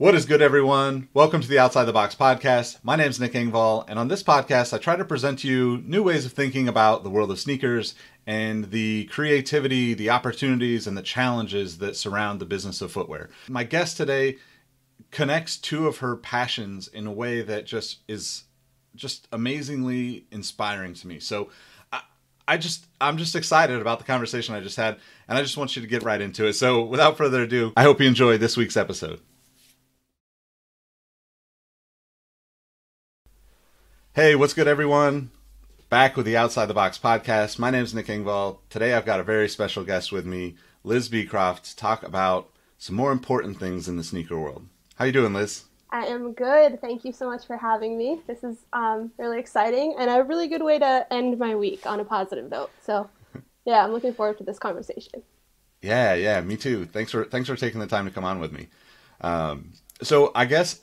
What is good, everyone? Welcome to the Outside the Box podcast. My name is Nick Engvall, and on this podcast, I try to present to you new ways of thinking about the world of sneakers and the creativity, the opportunities, and the challenges that surround the business of footwear. My guest today connects two of her passions in a way that is amazingly inspiring to me. So I'm just excited about the conversation I just had, and I just want you to get right into it. So without further ado, I hope you enjoy this week's episode. Hey, what's good, everyone? Back with the Outside the Box podcast. My name is Nick Engvall. Today I've got a very special guest with me, Liz Beecroft, to talk about some more important things in the sneaker world. How you doing, Liz? I am good. Thank you so much for having me. This is really exciting and a really good way to end my week on a positive note. So, yeah, I'm looking forward to this conversation. Yeah, me too. Thanks for taking the time to come on with me. So I guess,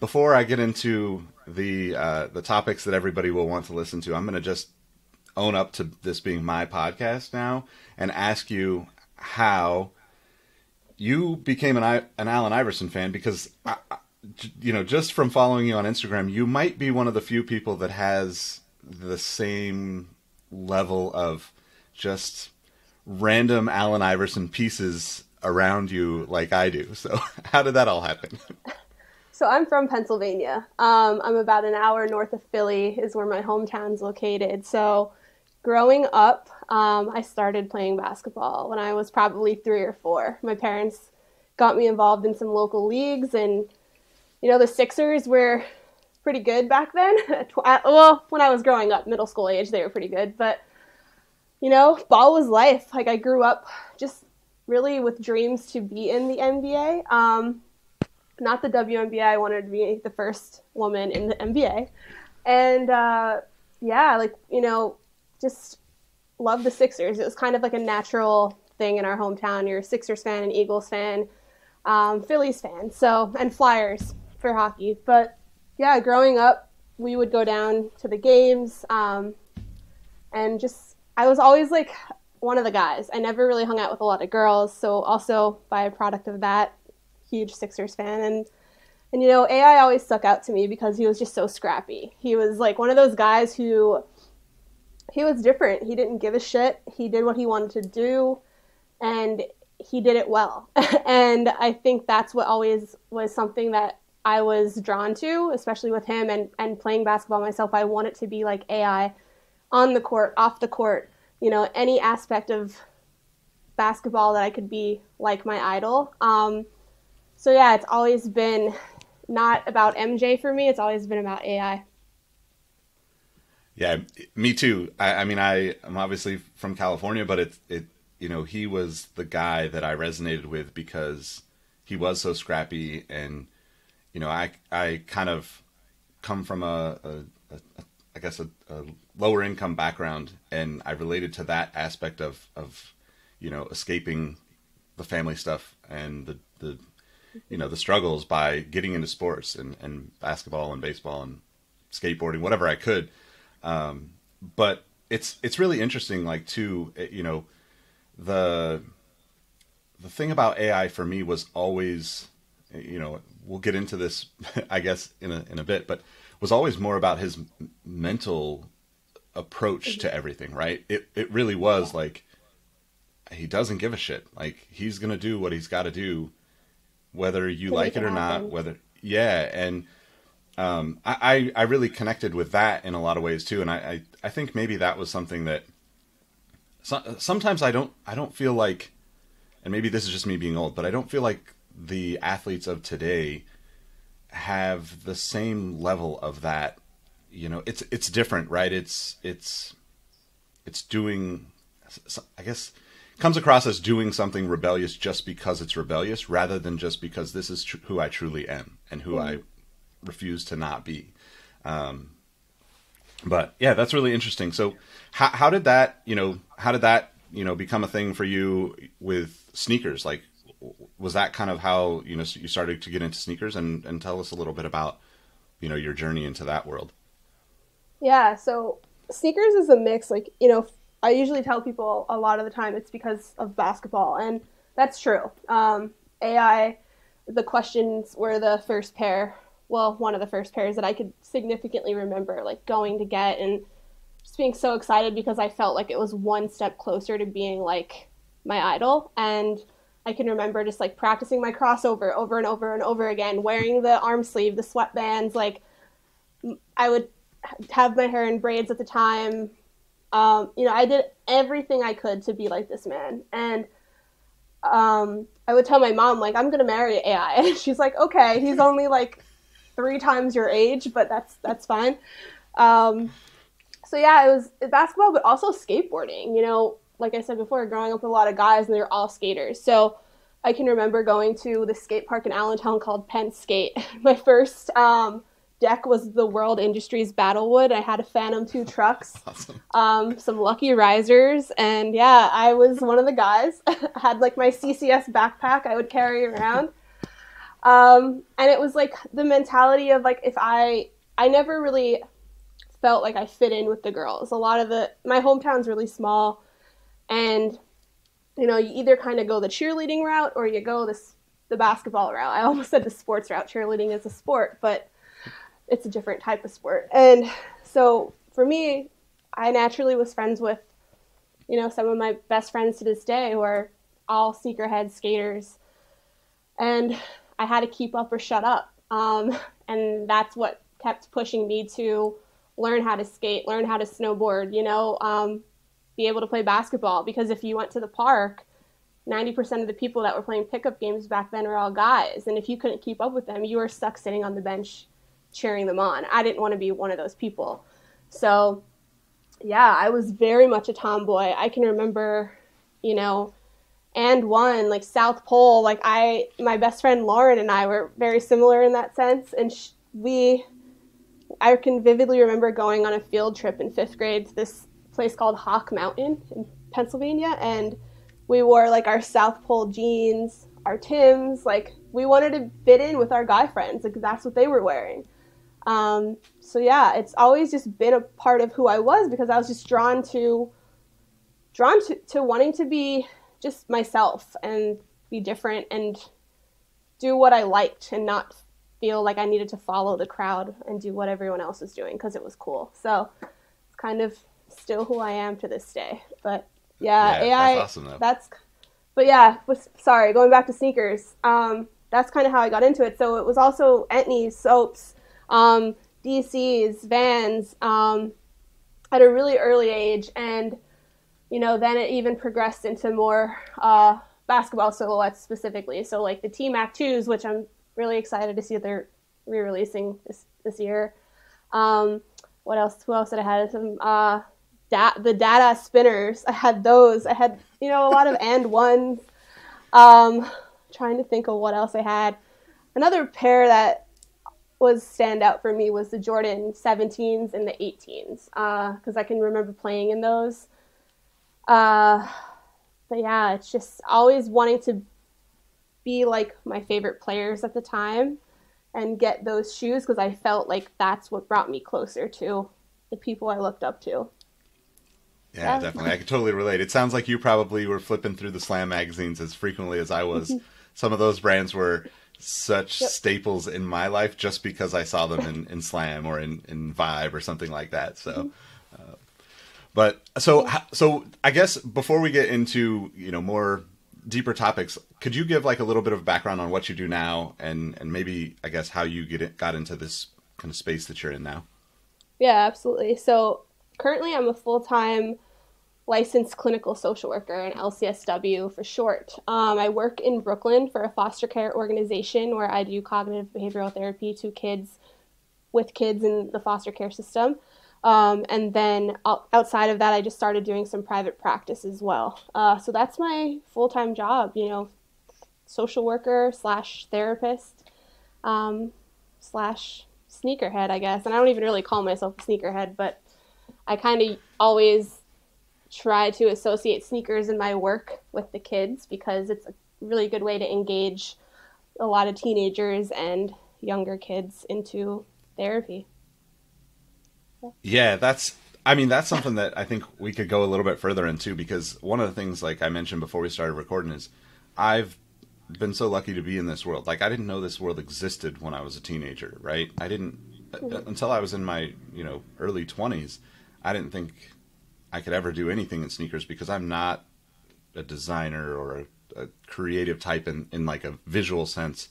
before I get into the topics that everybody will want to listen to, I'm going to just own up to this being my podcast now and ask you how you became an Allen Iverson fan, because just from following you on Instagram, you might be one of the few people that has the same level of just random Allen Iverson pieces around you like I do. So how did that all happen? So I'm from Pennsylvania. I'm about an hour north of Philly is where my hometown's located. So growing up, I started playing basketball when I was probably 3 or 4. My parents got me involved in some local leagues, and the Sixers were pretty good back then. Well, when I was growing up, middle school age, they were pretty good. But, ball was life. Like, I grew up just really with dreams to be in the NBA. Not the WNBA. I wanted to be the first woman in the NBA. And, just love the Sixers. It was kind of like a natural thing in our hometown. You're a Sixers fan, an Eagles fan, Phillies fan, and Flyers for hockey. But yeah, growing up, we would go down to the games, and I was always like one of the guys. I never really hung out with a lot of girls, so also by a product of that, huge Sixers fan. And AI always stuck out to me because he was just so scrappy. He was like one of those guys who, he was different. He didn't give a shit. He did what he wanted to do, and he did it well. And I think that's what always was something that I was drawn to, especially with him and playing basketball myself. I want it to be like AI on the court, off the court, any aspect of basketball that I could be like my idol. So yeah, it's always been not about MJ for me. It's always been about AI. Yeah, me too. I mean, I'm obviously from California, but he was the guy that I resonated with because he was so scrappy, and I kind of come from a lower income background, and I related to that aspect of escaping the family stuff and the struggles by getting into sports and basketball and baseball and skateboarding, whatever I could. But it's really interesting, like, too, the thing about AI for me was always, we'll get into this, I guess, in a bit, but was always more about his mental approach to everything, right? It really was like, he doesn't give a shit. Like, he's going to do what he's got to do, whether you like it or not, and I really connected with that in a lot of ways too. And I think maybe that was something that sometimes I don't feel like, and maybe this is just me being old, but I don't feel like the athletes of today have the same level of that. It's different, right? It's doing, I guess, comes across as doing something rebellious just because it's rebellious, rather than just because this is who I truly am and who I refuse to not be. But yeah, that's really interesting. So how did that become a thing for you with sneakers? Like, was that kind of how, you started to get into sneakers, and tell us a little bit about, your journey into that world? Yeah. So sneakers is a mix, like, I usually tell people a lot of the time it's because of basketball, and that's true. AI the questions were the first pair, well, one of the first pairs that I could significantly remember like going to get, and just being so excited because I felt like it was one step closer to being like my idol. And I can remember just like practicing my crossover over and over and over again, wearing the arm sleeve, the sweatbands. Like I would have my hair in braids at the time. You know, I did everything I could to be like this man. And I would tell my mom, like, I'm going to marry AI. And she's like, okay, he's only like 3 times your age, but that's fine. So yeah, it was basketball, but also skateboarding. You know, like I said before, growing up with a lot of guys and they're all skaters. So I can remember going to the skate park in Allentown called Penn Skate. My first deck was the World Industries Battlewood. I had a Phantom 2 trucks, awesome. Some Lucky Risers, and yeah, I was one of the guys. I had like my CCS backpack I would carry around. And it was like the mentality of like, if I never really felt like I fit in with the girls. A lot of my hometown's really small, and you know, you either kind of go the cheerleading route or you go the basketball route. I almost said the sports route. Cheerleading is a sport, but it's a different type of sport. And so for me, I naturally was friends with, you know, some of my best friends to this day who are all sneakerhead skaters, and I had to keep up or shut up. And that's what kept pushing me to learn how to skate, learn how to snowboard, you know, be able to play basketball. Because if you went to the park, 90% of the people that were playing pickup games back then were all guys. And if you couldn't keep up with them, you were stuck sitting on the bench cheering them on. I didn't want to be one of those people. So yeah, I was very much a tomboy. I can remember, you know, and one, like South Pole, like my best friend Lauren and I were very similar in that sense. And I can vividly remember going on a field trip in 5th grade to this place called Hawk Mountain in Pennsylvania. And we wore like our South Pole jeans, our Timbs, like we wanted to fit in with our guy friends. Like that's what they were wearing. So yeah, it's always just been a part of who I was, because I was just drawn to wanting to be just myself and be different and do what I liked and not feel like I needed to follow the crowd and do what everyone else was doing because it was cool. So it's kind of still who I am to this day. But yeah, AI, that's awesome though. But yeah, sorry, going back to sneakers, that's kind of how I got into it. So it was also Etnies, Soaps, DCs, Vans, at a really early age. And, you know, then it even progressed into more basketball silhouettes specifically. So like the T-Mac 2s, which I'm really excited to see that they're re-releasing this year. What else? Who else did I have? Some the Dada Spinners. I had those. I had, you know, a lot of and ones. Trying to think of what else I had. Another pair that was standout for me was the Jordan 17s and the 18s, because I can remember playing in those. But yeah, it's just always wanting to be like my favorite players at the time and get those shoes, because I felt like that's what brought me closer to the people I looked up to. Yeah, definitely. I can totally relate. It sounds like you probably were flipping through the Slam magazines as frequently as I was. Some of those brands were such staples in my life just because I saw them in Slam or in Vibe or something like that. So, so I guess before we get into, you know, more deeper topics, could you give like a little bit of background on what you do now and maybe, I guess, how you got into this kind of space that you're in now? Yeah, absolutely. So currently I'm a full-time licensed clinical social worker, an LCSW for short. I work in Brooklyn for a foster care organization where I do cognitive behavioral therapy to kids with kids in the foster care system. And then outside of that, I just started doing some private practice as well. So that's my full-time job, you know, social worker / therapist / sneakerhead, I guess. And I don't even really call myself a sneakerhead, but I kind of always try to associate sneakers in my work with the kids because it's a really good way to engage a lot of teenagers and younger kids into therapy. Yeah, that's something that I think we could go a little bit further into, because one of the things, like I mentioned before we started recording, is I've been so lucky to be in this world. Like, I didn't know this world existed when I was a teenager, right? I didn't, until I was in my, early 20s, I didn't think I could ever do anything in sneakers because I'm not a designer or a creative type in like a visual sense,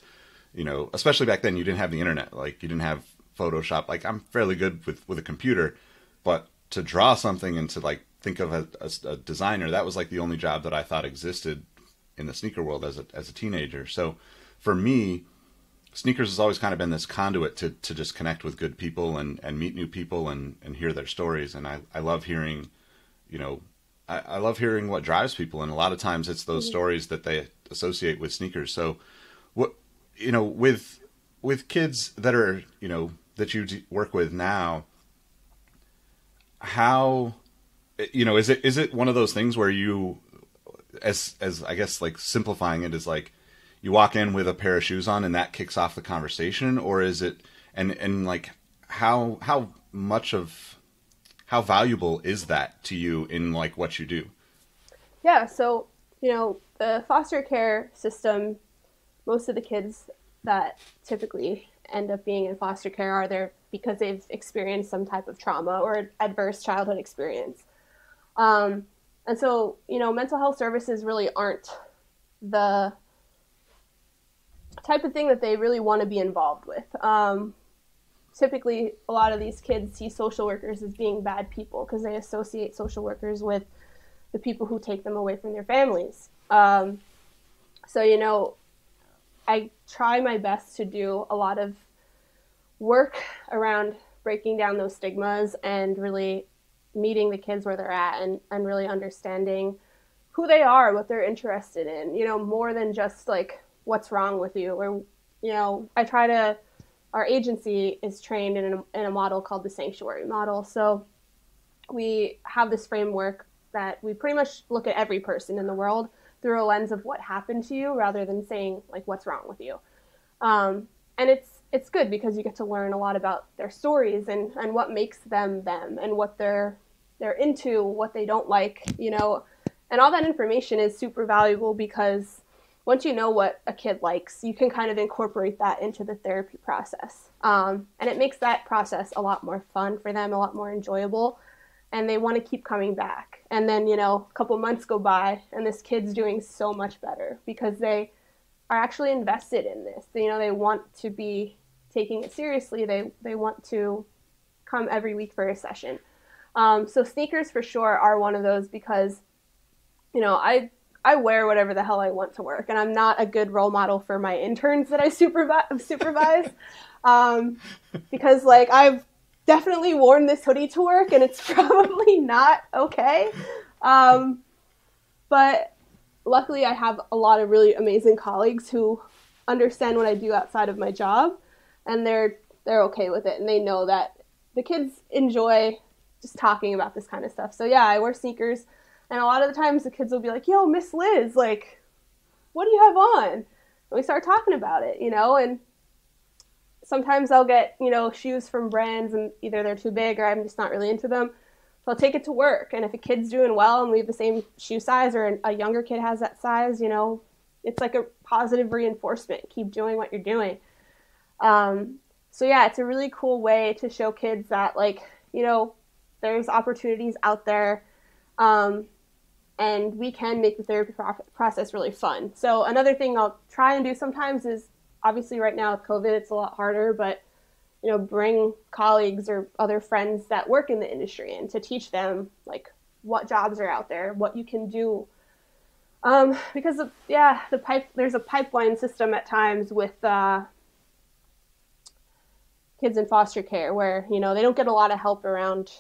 especially back then you didn't have the internet, like you didn't have Photoshop. Like, I'm fairly good with a computer, but to draw something and to like think of a designer, that was like the only job that I thought existed in the sneaker world as a teenager. So for me, sneakers has always kind of been this conduit to just connect with good people and meet new people and hear their stories. And I love hearing, I love hearing what drives people. And a lot of times it's those stories that they associate with sneakers. So what, with kids that are, that you work with now, how, is it one of those things where you, as I guess, like simplifying it, is like you walk in with a pair of shoes on and that kicks off the conversation, or is it, and like how valuable is that to you in like what you do? Yeah. So, the foster care system, most of the kids that typically end up being in foster care are there because they've experienced some type of trauma or adverse childhood experience. And so, mental health services really aren't the type of thing that they really want to be involved with. Typically, a lot of these kids see social workers as being bad people because they associate social workers with the people who take them away from their families. So, I try my best to do a lot of work around breaking down those stigmas and really meeting the kids where they're at and really understanding who they are, what they're interested in, more than just like what's wrong with you. Or, our agency is trained in a model called the sanctuary model. So we have this framework that we pretty much look at every person in the world through a lens of what happened to you rather than saying like what's wrong with you. And it's good because you get to learn a lot about their stories and what makes them and what they're into, what they don't like, and all that information is super valuable because once you know what a kid likes, you can kind of incorporate that into the therapy process. And it makes that process a lot more fun for them, a lot more enjoyable, and they want to keep coming back. And then, a couple months go by and this kid's doing so much better because they are actually invested in this. They want to be taking it seriously. They want to come every week for a session. So sneakers for sure are one of those because, I wear whatever the hell I want to work, and I'm not a good role model for my interns that I supervise because like I've definitely worn this hoodie to work and it's probably not okay. But luckily I have a lot of really amazing colleagues who understand what I do outside of my job, and they're okay with it, and they know that the kids enjoy just talking about this kind of stuff. So yeah, I wear sneakers, and a lot of the times the kids will be like, yo, Miss Liz, like, what do you have on? And we start talking about it, and sometimes I'll get, shoes from brands and either they're too big or I'm just not really into them. So I'll take it to work. And if a kid's doing well and we have the same shoe size or a younger kid has that size, it's like a positive reinforcement. Keep doing what you're doing. So yeah, it's a really cool way to show kids that like, there's opportunities out there. And we can make the therapy process really fun. So another thing I'll try and do sometimes is, obviously right now with COVID, it's a lot harder, but, bring colleagues or other friends that work in the industry and to teach them like what jobs are out there, what you can do. Because there's a pipeline system at times with kids in foster care where, they don't get a lot of help around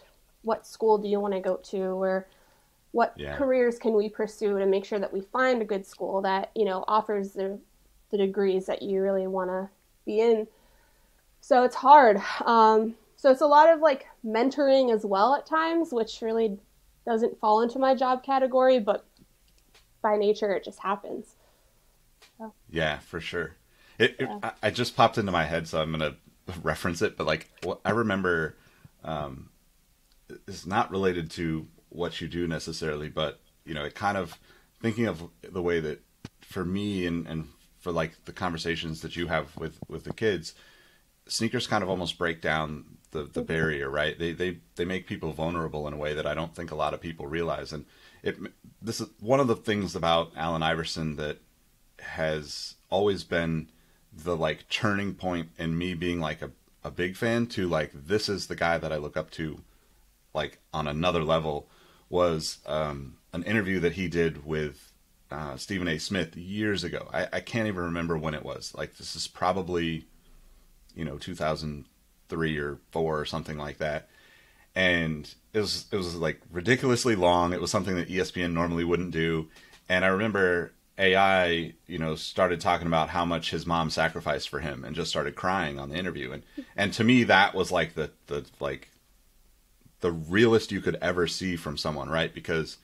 what school do you want to go to or what careers can we pursue to make sure that we find a good school that, offers the degrees that you really want to be in. So it's hard. So it's a lot of like mentoring as well at times, which really doesn't fall into my job category, but by nature, it just happens. So. Yeah, for sure. I just popped into my head, so I'm going to reference it, but like I remember, it's not related to what you do necessarily, but it kind of thinking of the way that for me and for like the conversations that you have with the kids, sneakers kind of almost break down the barrier, right? They make people vulnerable in a way that I don't think a lot of people realize. And this is one of the things about Allen Iverson that has always been the like turning point in me being like a big fan to like, this is the guy that I look up to like on another level, was an interview that he did with Stephen A. Smith years ago. I can't even remember when it was. Like, this is probably, 2003 or 4 or something like that. And it was like ridiculously long. It was something that ESPN normally wouldn't do. And I remember AI, started talking about how much his mom sacrificed for him and just started crying on the interview. And to me, that was like the realest you could ever see from someone, right? Because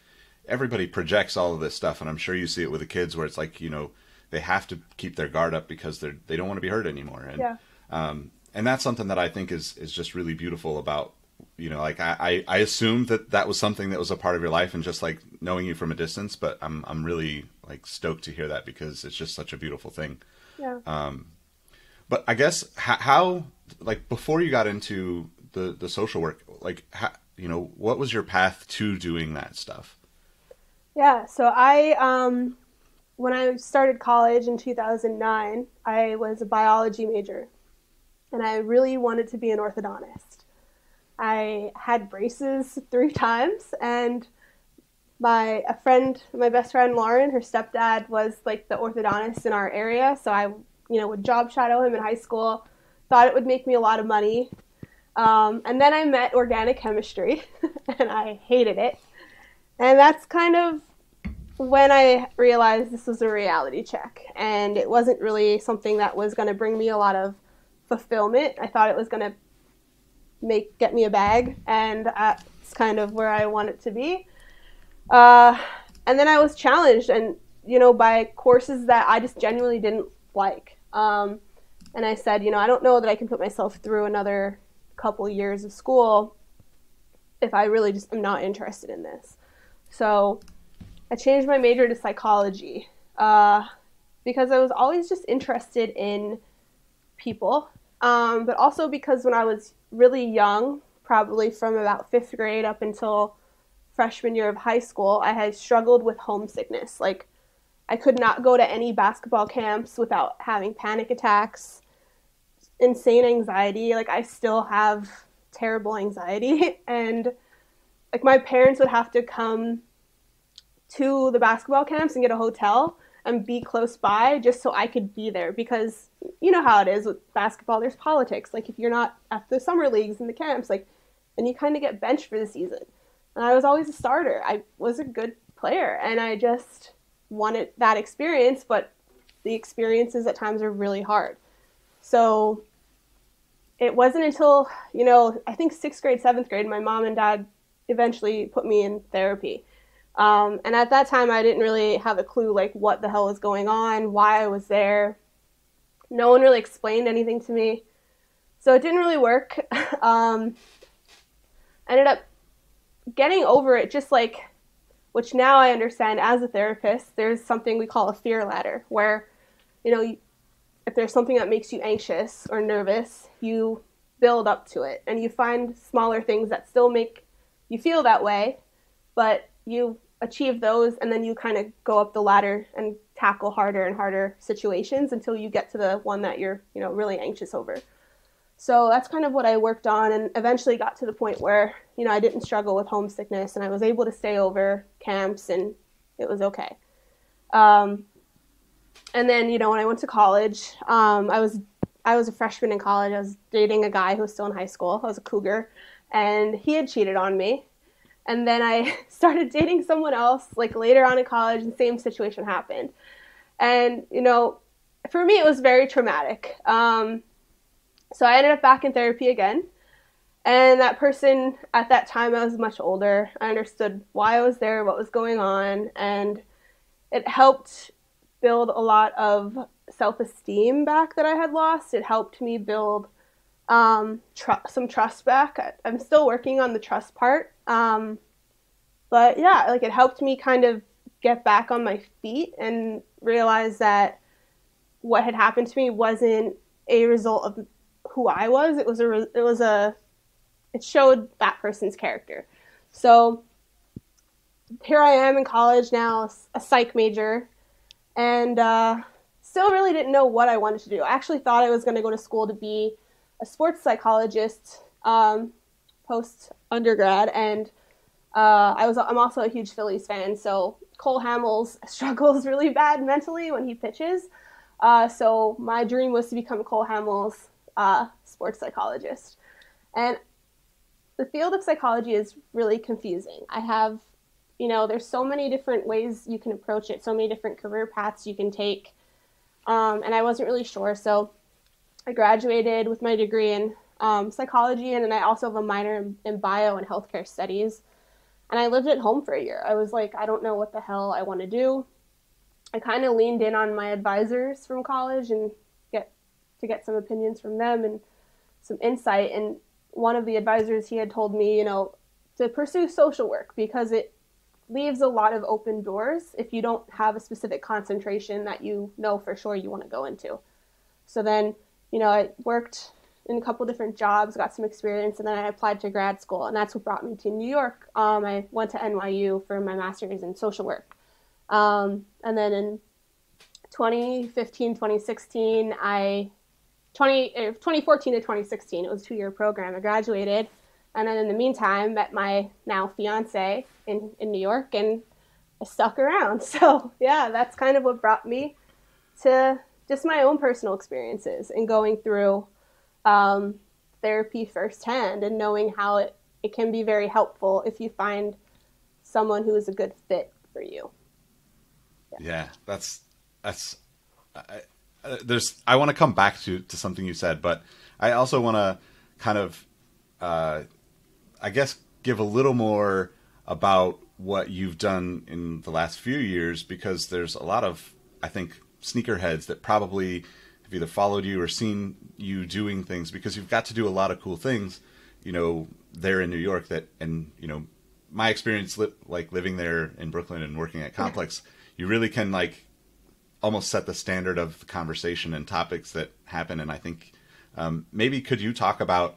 everybody projects all of this stuff, and I'm sure you see it with the kids where it's like, they have to keep their guard up because they don't want to be hurt anymore. And, yeah. And that's something that I think is just really beautiful about, like I assumed that was something that was a part of your life and just like knowing you from a distance, but I'm really like stoked to hear that because it's just such a beautiful thing. Yeah. But I guess how like before you got into the social work, like, how, what was your path to doing that stuff? Yeah, so when I started college in 2009, I was a biology major, and I really wanted to be an orthodontist. I had braces 3 times, and my best friend Lauren, her stepdad was like the orthodontist in our area, so I, would job shadow him in high school, thought it would make me a lot of money. And then I met organic chemistry, and I hated it. And that's kind of when I realized this was a reality check, and it wasn't really something that was going to bring me a lot of fulfillment. I thought it was going to get me a bag, and that's kind of where I want it to be. And then I was challenged, and by courses that I just genuinely didn't like. And I said, I don't know that I can put myself through another couple years of school if I really just am not interested in this. So I changed my major to psychology because I was always just interested in people, but also because when I was really young, probably from about 5th grade up until freshman year of high school, I had struggled with homesickness. Like, I could not go to any basketball camps without having panic attacks, insane anxiety. Like, I still have terrible anxiety, and like my parents would have to come to the basketball camps and get a hotel and be close by just so I could be there, because you know how it is with basketball, there's politics. Like, if you're not at the summer leagues and the camps, like, then you kind of get benched for the season. And I was always a starter. I was a good player, and I just wanted that experience, but the experiences at times are really hard. So it wasn't until, I think 6th grade, 7th grade, my mom and dad eventually put me in therapy. And at that time, I didn't really have a clue, like, what the hell was going on, why I was there. No one really explained anything to me. So it didn't really work. Ended up getting over it, just like, which now I understand as a therapist, there's something we call a fear ladder, where, if there's something that makes you anxious or nervous, you build up to it, and you find smaller things that still make you feel that way, but you achieve those, and then you kind of go up the ladder and tackle harder and harder situations until you get to the one that you're, really anxious over. So that's kind of what I worked on, and eventually got to the point where, I didn't struggle with homesickness, and I was able to stay over camps, and it was okay. And then, when I went to college, I was a freshman in college. I was dating a guy who was still in high school. I was a cougar, and he had cheated on me. And then I started dating someone else, like, later on in college, and the same situation happened. And, for me, it was very traumatic. So I ended up back in therapy again. And that person, at that time, I was much older. I understood why I was there, what was going on, and it helped build a lot of self-esteem back that I had lost. It helped me build some trust back. I'm still working on the trust part. But yeah, like, it helped me kind of get back on my feet and realize that what had happened to me wasn't a result of who I was. It showed that person's character. So here I am in college now, a psych major, and still really didn't know what I wanted to do. I actually thought I was going to go to school to be a sports psychologist post undergrad, and I'm also a huge Phillies fan. So Cole Hamels struggles really bad mentally when he pitches. So my dream was to become Cole Hamels, sports psychologist, and the field of psychology is really confusing. There's so many different ways you can approach it, so many different career paths you can take. And I wasn't really sure. So I graduated with my degree in psychology, and then I also have a minor in bio and healthcare studies. And I lived at home for a year. I was like, I don't know what the hell I want to do. I kind of leaned in on my advisors from college and get some opinions from them and some insight. And one of the advisors, he had told me, to pursue social work because it leaves a lot of open doors if you don't have a specific concentration that you know for sure you want to go into. So then, I worked in a couple different jobs, got some experience, and then I applied to grad school, and that's what brought me to New York. I went to NYU for my master's in social work. And then in 2015, 2016, 2014 to 2016, it was a 2-year program. I graduated, and then in the meantime, met my now fiance in New York, and I stuck around. So yeah, that's kind of what brought me to just my own personal experiences and going through therapy firsthand and knowing how it can be very helpful if you find someone who is a good fit for you. Yeah, I want to come back to something you said, but I also want to kind of, I guess, give a little more about what you've done in the last few years, because there's a lot of, I think, sneakerheads that probably have either followed you or seen you doing things, because you've got to do a lot of cool things, there in New York my experience living there in Brooklyn and working at Complex, you really can almost set the standard of the conversation and topics that happen. And I think maybe could you talk about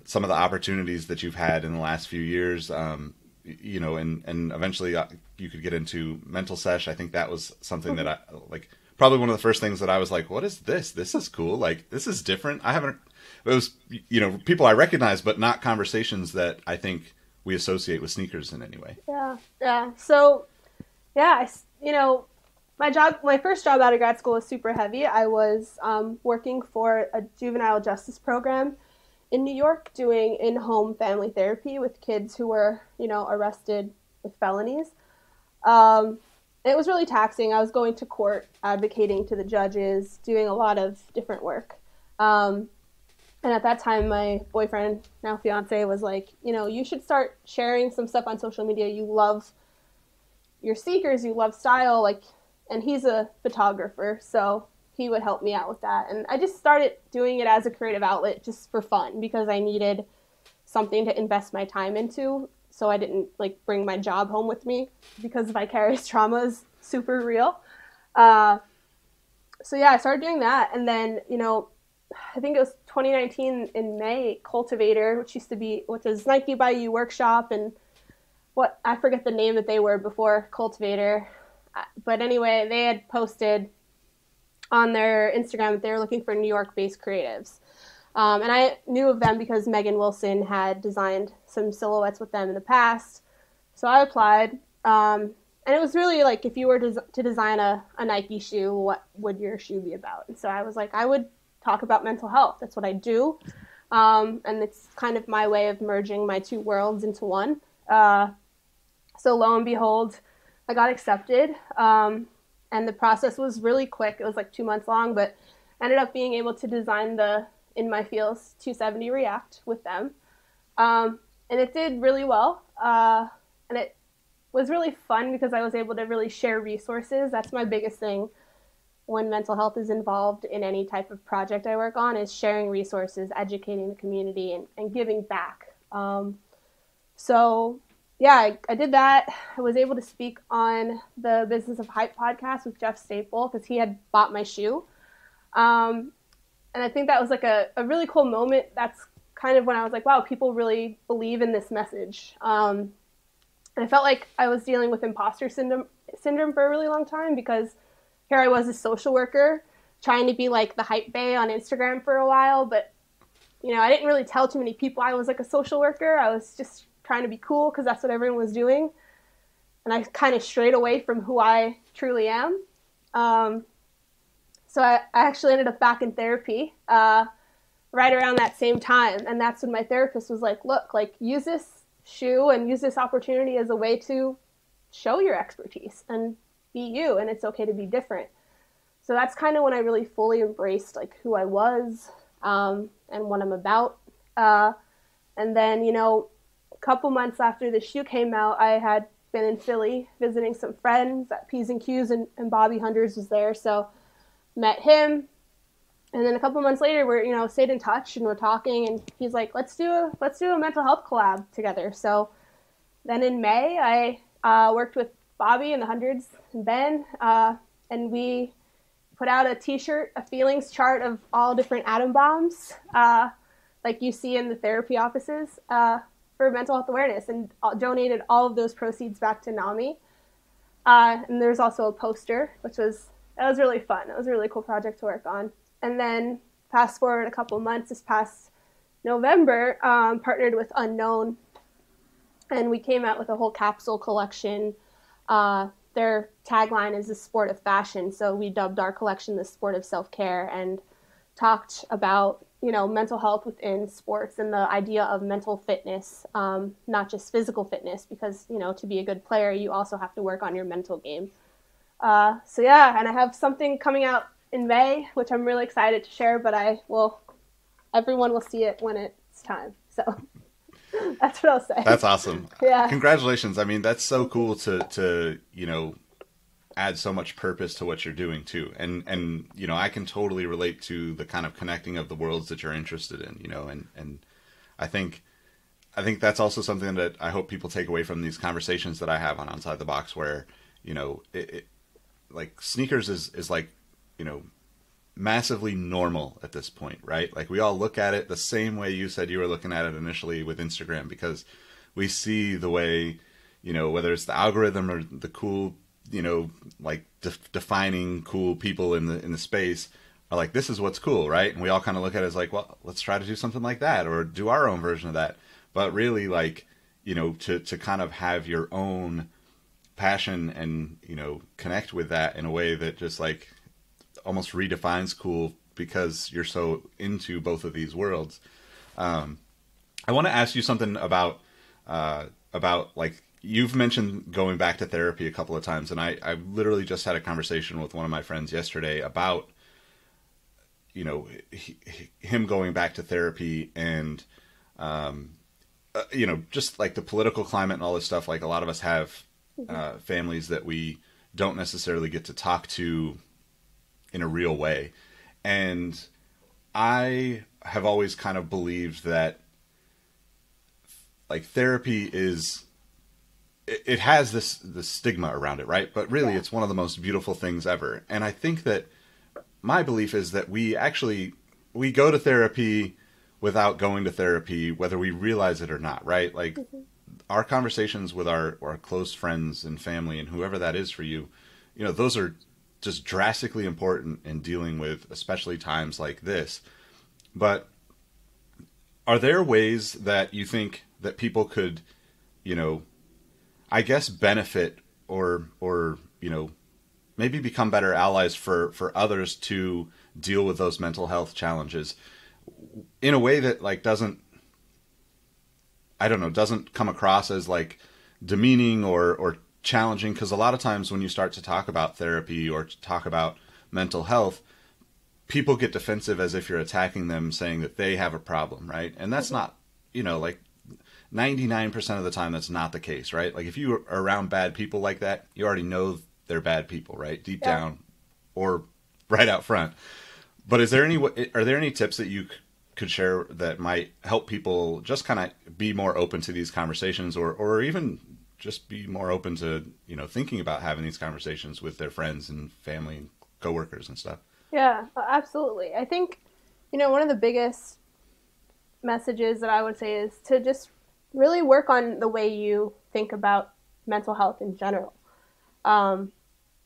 some of the opportunities that you've had in the last few years, and eventually you could get into mental sesh. I think that was something that I probably one of the first things that I was like, what is this? This is cool. This is different. It was, people I recognize, but not conversations that I think we associate with sneakers in any way. Yeah. Yeah. So yeah, my first job out of grad school was super heavy. I was working for a juvenile justice program in New York, doing in-home family therapy with kids who were, arrested with felonies. It was really taxing. I was going to court, advocating to the judges, doing a lot of different work. And at that time, my boyfriend, now fiance, was like, you should start sharing some stuff on social media. You love your sneakers, you love style, and he's a photographer, so he would help me out with that. And I just started doing it as a creative outlet just for fun, because I needed something to invest my time into, so I didn't bring my job home with me, because vicarious trauma is super real. So yeah, I started doing that. And then, I think it was 2019 in May, Cultivator, which is Nike by You Workshop, and I forget the name that they were before Cultivator. But anyway, they had posted on their Instagram that they were looking for New York-based creatives. And I knew of them because Megan Wilson had designed some silhouettes with them in the past. So I applied. And it was really if you were to design a Nike shoe, what would your shoe be about? And so I was I would talk about mental health. That's what I do. And it's kind of my way of merging my two worlds into one. So lo and behold, I got accepted. And the process was really quick. It was 2 months long, but ended up being able to design the In My Feels 270 React with them. And it did really well. And it was really fun because I was able to really share resources. That's my biggest thing when mental health is involved in any type of project I work on, is sharing resources, educating the community, and giving back. So yeah, I did that. I was able to speak on the Business of Hype podcast with Jeff Staple because he had bought my shoe. And I think that was like a really cool moment. That's kind of when I was like, wow, people really believe in this message. And I felt like I was dealing with imposter syndrome for a really long time, because here I was, a social worker, trying to be like the hype bae on Instagram for a while, but I didn't really tell too many people I was like a social worker. I was just trying to be cool because that's what everyone was doing. And I kind of strayed away from who I truly am. So I actually ended up back in therapy right around that same time. And that's when my therapist was like, look, like, use this shoe and use this opportunity as a way to show your expertise and be you. And it's okay to be different. So that's kind of when I really fully embraced like who I was and what I'm about. And then, a couple months after the shoe came out, I had been in Philly visiting some friends at P's and Q's, and Bobby Hunders was there. So met him. And then a couple months later, we're, stayed in touch and we're talking, and he's like, let's do a mental health collab together. So then in May, I worked with Bobby and the Hundreds and Ben, and we put out a t-shirt, a feelings chart of all different atom bombs, like you see in the therapy offices, for mental health awareness, and donated all of those proceeds back to NAMI. And there's also a poster, that was really fun. It was a really cool project to work on. And then fast forward a couple months, this past November, partnered with Unknown, and we came out with a whole capsule collection. Their tagline is the sport of fashion, so we dubbed our collection the sport of self-care, and talked about mental health within sports and the idea of mental fitness, not just physical fitness, because to be a good player you also have to work on your mental game. So yeah, and I have something coming out in May, which I'm really excited to share, but everyone will see it when it's time. So that's what I'll say. That's awesome. Yeah. Congratulations. I mean, that's so cool to add so much purpose to what you're doing too. And I can totally relate to the kind of connecting of the worlds that you're interested in, and I think that's also something that I hope people take away from these conversations that I have on Outside the Box, where, like, sneakers is like, massively normal at this point, right? Like, we all look at it the same way you said you were looking at it initially with Instagram, because we see the way, whether it's the algorithm or the cool, like defining cool people in the space are like, this is what's cool, right? And we all kind of look at it as like, well, let's try to do something like that, or do our own version of that. But really, like, to kind of have your own passion and, connect with that in a way that just like almost redefines cool, because you're so into both of these worlds. I want to ask you something about like, you've mentioned going back to therapy a couple of times, and I literally just had a conversation with one of my friends yesterday about, him going back to therapy, and, just like the political climate and all this stuff. Like, a lot of us have families that we don't necessarily get to talk to in a real way. And I have always kind of believed that, like, therapy it has this stigma around it, right? But really, it's one of the most beautiful things ever. And I think that my belief is that we go to therapy without going to therapy, whether we realize it or not, right? Like, our conversations with our close friends and family and whoever that is for you, those are just drastically important in dealing with, especially times like this. But are there ways that you think that people could, I guess, benefit or maybe become better allies for others to deal with those mental health challenges in a way that, like, doesn't come across as like demeaning or challenging? Because a lot of times when you start to talk about therapy or to talk about mental health, people get defensive as if you're attacking them, saying that they have a problem, right? And that's not, like, 99% of the time that's not the case, right? Like, if you are around bad people like that, you already know they're bad people, right? Deep down or right out front. But are there any tips that you could share that might help people just kind of be more open to these conversations, or even just be more open to, thinking about having these conversations with their friends and family and coworkers and stuff? Yeah, absolutely. I think, one of the biggest messages that I would say is to just really work on the way you think about mental health in general. Um,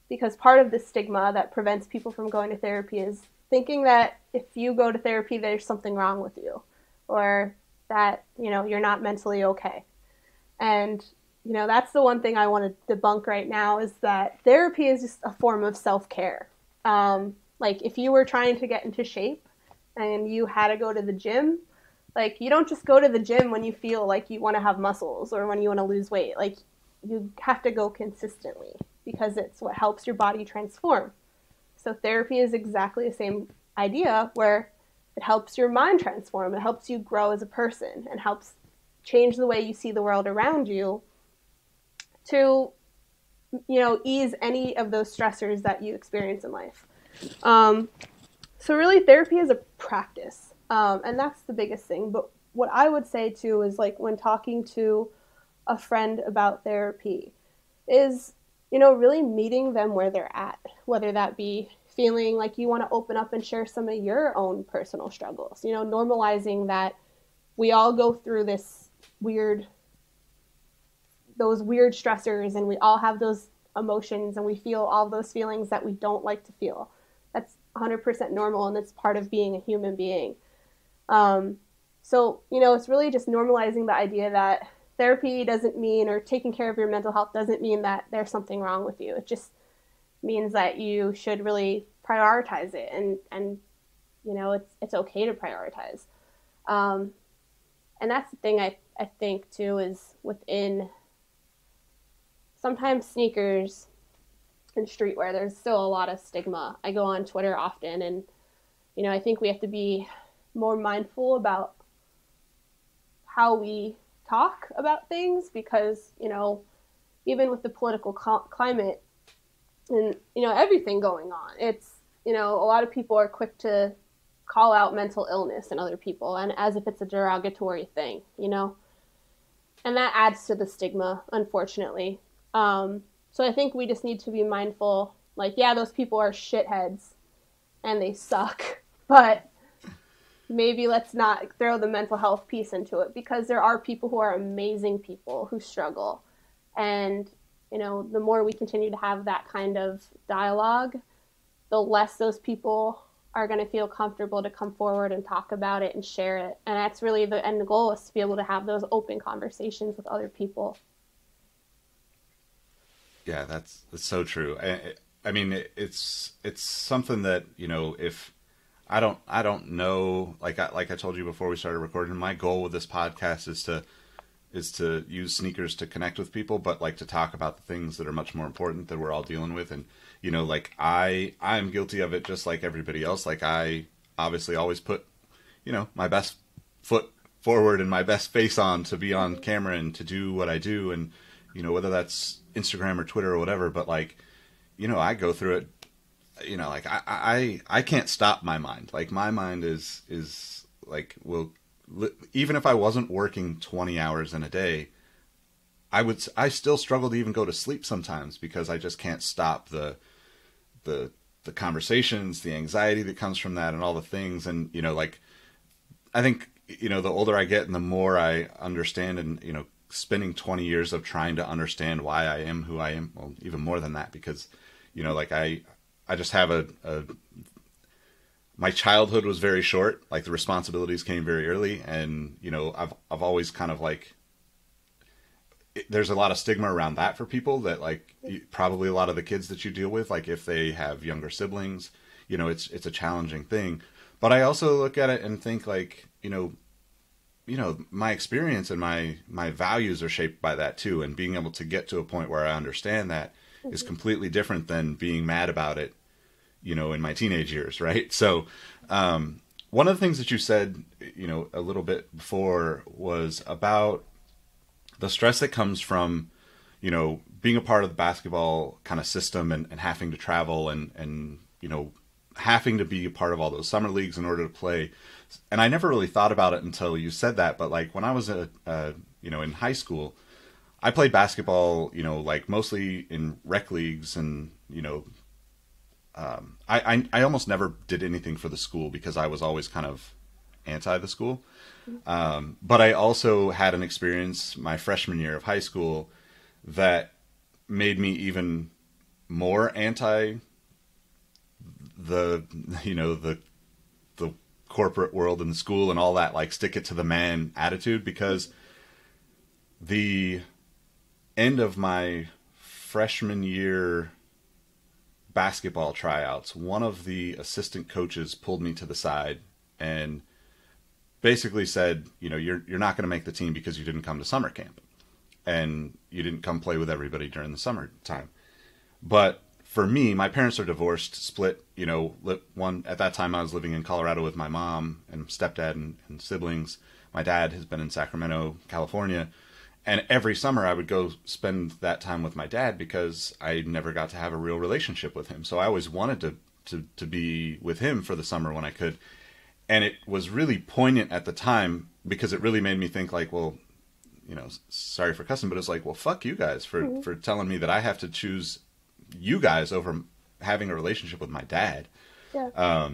because part of the stigma that prevents people from going to therapy is thinking that if you go to therapy, there's something wrong with you, or that, you're not mentally okay. And, that's the one thing I want to debunk right now is that therapy is just a form of self care. Like, if you were trying to get into shape and you had to go to the gym, like, you don't just go to the gym when you feel like you want to have muscles or when you want to lose weight. Like, you have to go consistently because it's what helps your body transform. So therapy is exactly the same idea where it helps your mind transform. It helps you grow as a person and helps change the way you see the world around you to, ease any of those stressors that you experience in life. So really therapy is a practice. And that's the biggest thing. But what I would say too is like when talking to a friend about therapy is, really meeting them where they're at, whether that be feeling like you want to open up and share some of your own personal struggles, normalizing that we all go through those weird stressors and we all have those emotions and we feel all those feelings that we don't like to feel. That's 100% normal and it's part of being a human being. So, it's really just normalizing the idea that therapy doesn't mean, or taking care of your mental health doesn't mean that there's something wrong with you. It just means that you should really prioritize it and it's okay to prioritize. And that's the thing I think too is within sometimes sneakers and streetwear, there's still a lot of stigma. I go on Twitter often and, I think we have to be more mindful about how we talk about things because, even with the political climate and, everything going on, it's, a lot of people are quick to call out mental illness in other people and as if it's a derogatory thing, and that adds to the stigma, unfortunately. So I think we just need to be mindful, like, yeah, those people are shitheads and they suck, but maybe let's not throw the mental health piece into it because there are people who are amazing people who struggle. And, the more we continue to have that kind of dialogue, the less those people are going to feel comfortable to come forward and talk about it and share it. And that's really the end goal, is to be able to have those open conversations with other people. Yeah, that's so true. I mean, it's something that, if I don't know, like I told you before we started recording, my goal with this podcast is to use sneakers to connect with people, but like to talk about the things that are much more important that we're all dealing with. And, like I'm guilty of it just like everybody else. Like I obviously always put, my best foot forward and my best face on to be on camera and to do what I do. And, whether that's Instagram or Twitter or whatever, but like, I go through it, like I can't stop my mind. Like my mind is like, even if I wasn't working 20 hours in a day, I still struggle to even go to sleep sometimes because I just can't stop the conversations, the anxiety that comes from that and all the things. And, like, I think, the older I get and the more I understand and, spending 20 years of trying to understand why I am who I am. Well, even more than that, because, like I just have my childhood was very short. Like the responsibilities came very early. And, I've always kind of like, there's a lot of stigma around that for people that like probably a lot of the kids that you deal with, like if they have younger siblings, it's a challenging thing. But I also look at it and think like, my experience and my values are shaped by that too. And being able to get to a point where I understand that is completely different than being mad about it, in my teenage years. Right. So, one of the things that you said, a little bit before was about the stress that comes from, being a part of the basketball kind of system and having to travel and, having to be a part of all those summer leagues in order to play. And I never really thought about it until you said that. But like when I was, in high school, I played basketball, like mostly in rec leagues and, I almost never did anything for the school because I was always kind of anti the school. But I also had an experience my freshman year of high school that made me even more anti the, the corporate world and the school and all that, like stick it to the man attitude, because the end of my freshman year basketball tryouts, one of the assistant coaches pulled me to the side and basically said, you're not going to make the team because you didn't come to summer camp and you didn't come play with everybody during the summertime. But for me, my parents are divorced, split, one at that time I was living in Colorado with my mom and stepdad and siblings. My dad has been in Sacramento, California. And every summer I would go spend that time with my dad because I never got to have a real relationship with him. So I always wanted to be with him for the summer when I could. And it was really poignant at the time because it really made me think like, well, sorry for cussing, but it's like, well, fuck you guys for telling me that I have to choose you guys over having a relationship with my dad. Yeah.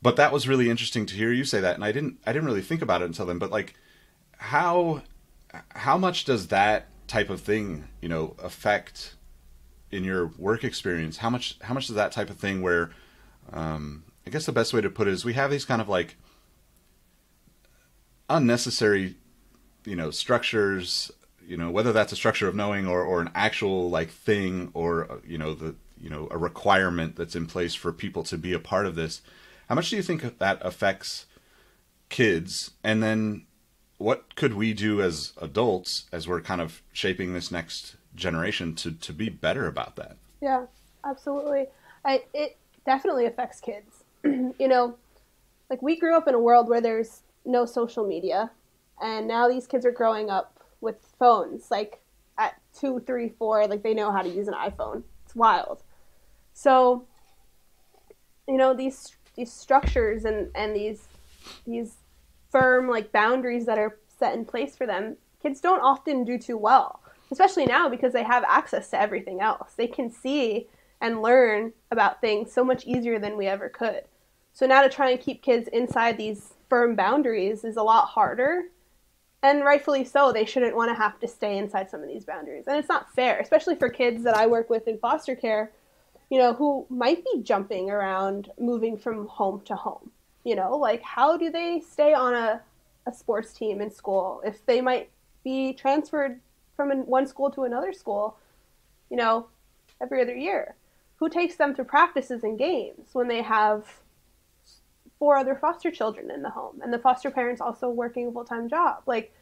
But that was really interesting to hear you say that. And I didn't really think about it until then, but like how much does that type of thing, affect in your work experience? How much does that type of thing where, I guess the best way to put it is we have these kind of like unnecessary, structures, whether that's a structure of knowing or an actual like thing or, a requirement that's in place for people to be a part of this. How much do you think that affects kids? And then what could we do as adults as we're kind of shaping this next generation to be better about that? Yeah, absolutely. It definitely affects kids. Like we grew up in a world where there's no social media, and now these kids are growing up with phones. Like at 2, 3, 4, like they know how to use an iPhone. It's wild. So, these structures and these firm like boundaries that are set in place for them, kids don't often do too well, especially now because they have access to everything else. They can see and learn about things so much easier than we ever could. So now to try and keep kids inside these firm boundaries is a lot harder, and rightfully so. They shouldn't want to have to stay inside some of these boundaries, and it's not fair, especially for kids that I work with in foster care, who might be jumping around, moving from home to home. Like how do they stay on a sports team in school if they might be transferred from one school to another school, every other year? Who takes them to practices and games when they have 4 other foster children in the home and the foster parents also working a full-time job? Like,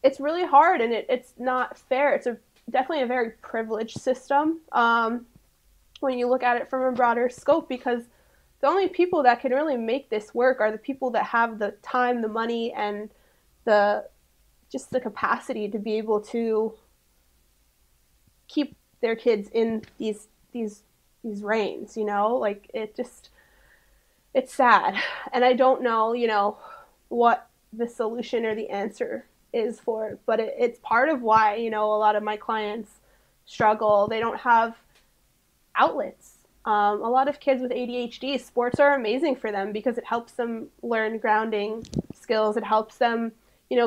it's really hard, and it's not fair. It's definitely a very privileged system when you look at it from a broader scope, because the only people that can really make this work are the people that have the time, the money, and the capacity to be able to keep their kids in these reins, like it's sad. And I don't know, what the solution or the answer is for it, but it's part of why, a lot of my clients struggle. They don't have outlets. A lot of kids with ADHD, sports are amazing for them because it helps them learn grounding skills. It helps them,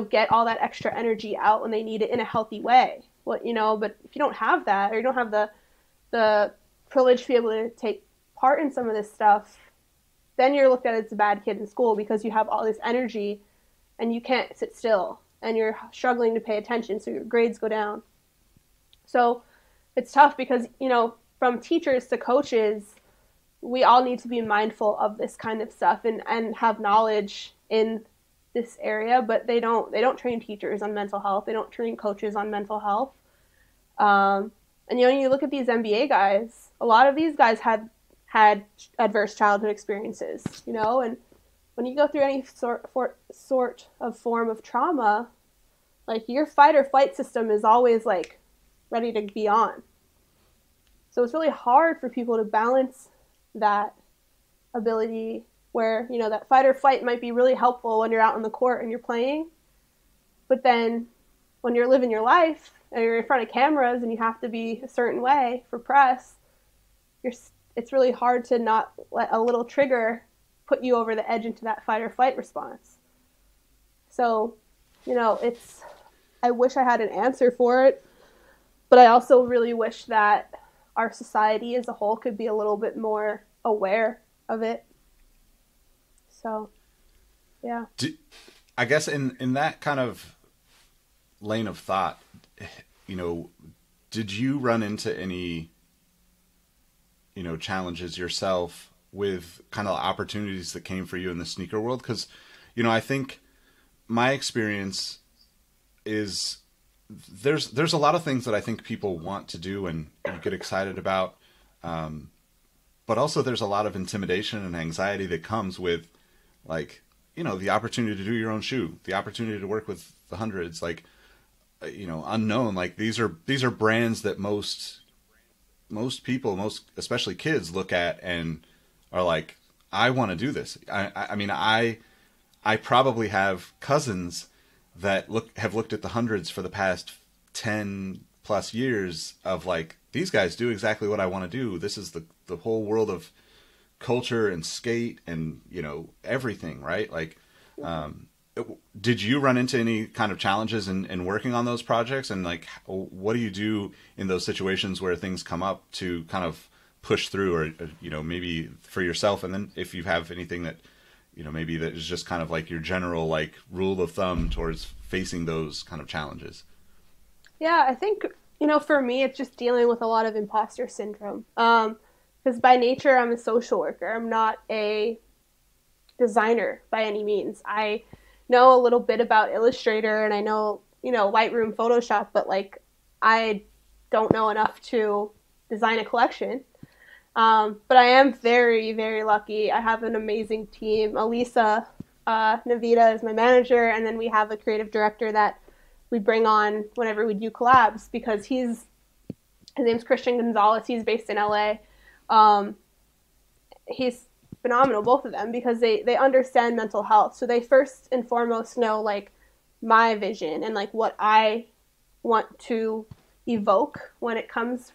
get all that extra energy out when they need it in a healthy way. But if you don't have that, or you don't have the privilege to be able to take part in some of this stuff, then you're looked at as a bad kid in school because you have all this energy and you can't sit still and you're struggling to pay attention, so your grades go down. So it's tough because, from teachers to coaches, we all need to be mindful of this kind of stuff and have knowledge in this area, but they don't train teachers on mental health. They don't train coaches on mental health. And you look at these NBA guys, a lot of these guys had adverse childhood experiences, and when you go through any sort of form of trauma, like your fight or flight system is always like ready to be on. So it's really hard for people to balance that ability where, that fight or flight might be really helpful when you're out on the court and you're playing. But then when you're living your life and you're in front of cameras and you have to be a certain way for press, it's really hard to not let a little trigger put you over the edge into that fight or flight response. So, I wish I had an answer for it, but I also really wish that our society as a whole could be a little bit more aware of it. So, yeah. I guess in that kind of lane of thought, did you run into any, challenges yourself with kind of opportunities that came for you in the sneaker world? Because, I think my experience is there's a lot of things that I think people want to do and get excited about. But also there's a lot of intimidation and anxiety that comes with, like, the opportunity to do your own shoe, the opportunity to work with the hundreds, like, unknown. Like, these are brands that most people, especially kids, look at and are like, I want to do this. I mean, I probably have cousins that have looked at the hundreds for the past 10 plus years of like, these guys do exactly what I want to do. This is the whole world of culture and skate and, everything, right? Like, did you run into any kind of challenges in working on those projects? And like, what do you do in those situations where things come up to kind of push through, or, maybe for yourself? And then if you have anything that, maybe that is just kind of like your general, like, rule of thumb towards facing those kind of challenges. Yeah, I think, for me, it's just dealing with a lot of imposter syndrome. Because by nature, I'm a social worker. I'm not a designer by any means. I know a little bit about Illustrator and I know, Lightroom, Photoshop, but like, I don't know enough to design a collection. But I am very, very lucky. I have an amazing team. Elisa Navita is my manager, and then we have a creative director that we bring on whenever we do collabs, because his name's Christian Gonzalez. He's based in LA. He's phenomenal, both of them, because they understand mental health. So they first and foremost know, like, my vision and like what I want to evoke when it comes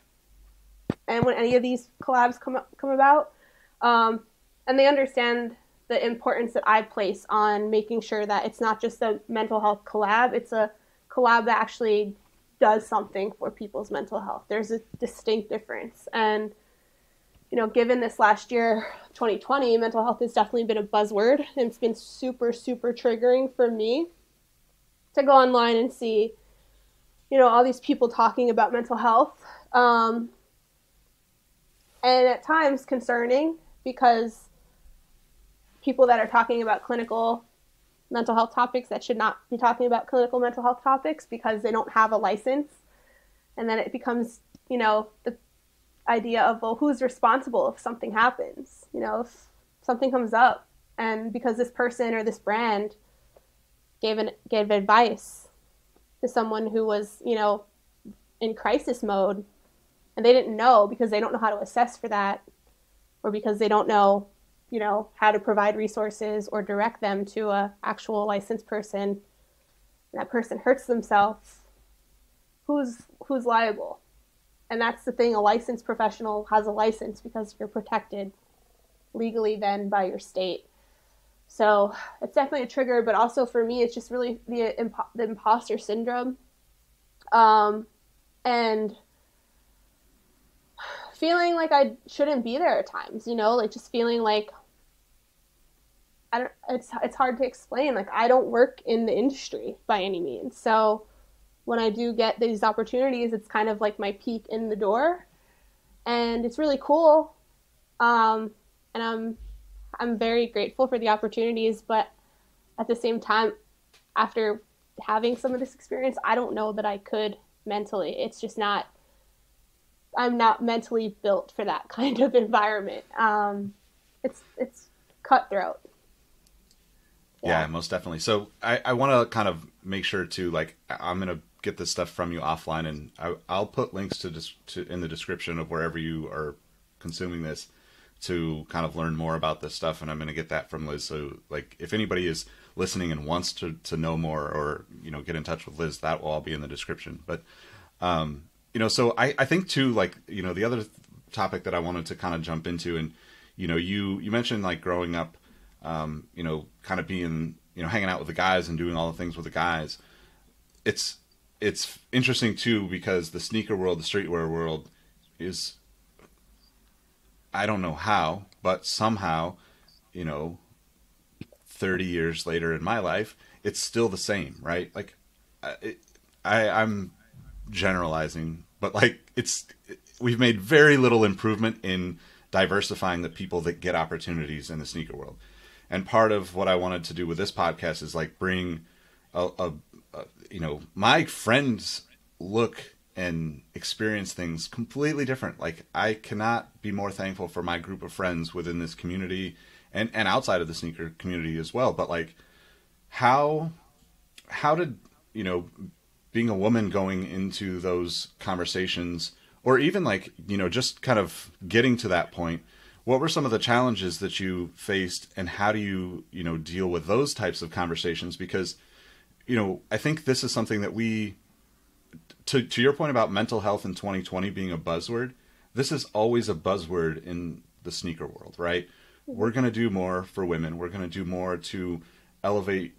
and when any of these collabs come about. And they understand the importance that I place on making sure that it's not just a mental health collab, it's a collab that actually does something for people's mental health. There's a distinct difference. And, given this last year, 2020, mental health has definitely been a buzzword, and it's been super, super triggering for me to go online and see, all these people talking about mental health. And at times concerning, because people that are talking about clinical mental health topics that should not be talking about clinical mental health topics because they don't have a license. And then it becomes, the idea of, well, who's responsible if something happens? If something comes up, and because this person or this brand gave advice to someone who was, in crisis mode, and they didn't know because they don't know how to assess for that, or because they don't know, how to provide resources or direct them to a actual licensed person, and that person hurts themselves, who's liable? And that's the thing. A licensed professional has a license because you're protected legally then by your state. So it's definitely a trigger, but also for me, it's just really the imposter syndrome. And feeling like I shouldn't be there at times, like just feeling like it's hard to explain. Like, I don't work in the industry by any means. So when I do get these opportunities, it's kind of like my peek in the door, and it's really cool. And I'm very grateful for the opportunities, but at the same time, after having some of this experience, I don't know that I could mentally. It's just not, I'm not mentally built for that kind of environment. It's cutthroat. Yeah, most definitely. So I want to kind of make sure to, like, I'm going to get this stuff from you offline, and I'll put links to in the description of wherever you are consuming this to kind of learn more about this stuff. And I'm going to get that from Liz. So, like, if anybody is listening and wants to know more, or, get in touch with Liz, that will all be in the description. But, so I think too, like, the other topic that I wanted to kind of jump into. And, you mentioned like growing up, kind of being, hanging out with the guys and doing all the things with the guys. It's interesting too, because the sneaker world, the streetwear world is, I don't know how, but somehow, 30 years later in my life, it's still the same, right? Like I'm generalizing, but like we've made very little improvement in diversifying the people that get opportunities in the sneaker world. And part of what I wanted to do with this podcast is like bring my friends look and experience things completely different. Like I cannot be more thankful for my group of friends within this community and outside of the sneaker community as well. But like how did, being a woman going into those conversations, or even like, just kind of getting to that point, what were some of the challenges that you faced, and how do you, deal with those types of conversations? Because, I think this is something that to your point about mental health in 2020 being a buzzword, this is always a buzzword in the sneaker world, right? We're going to do more for women. We're going to do more to elevate,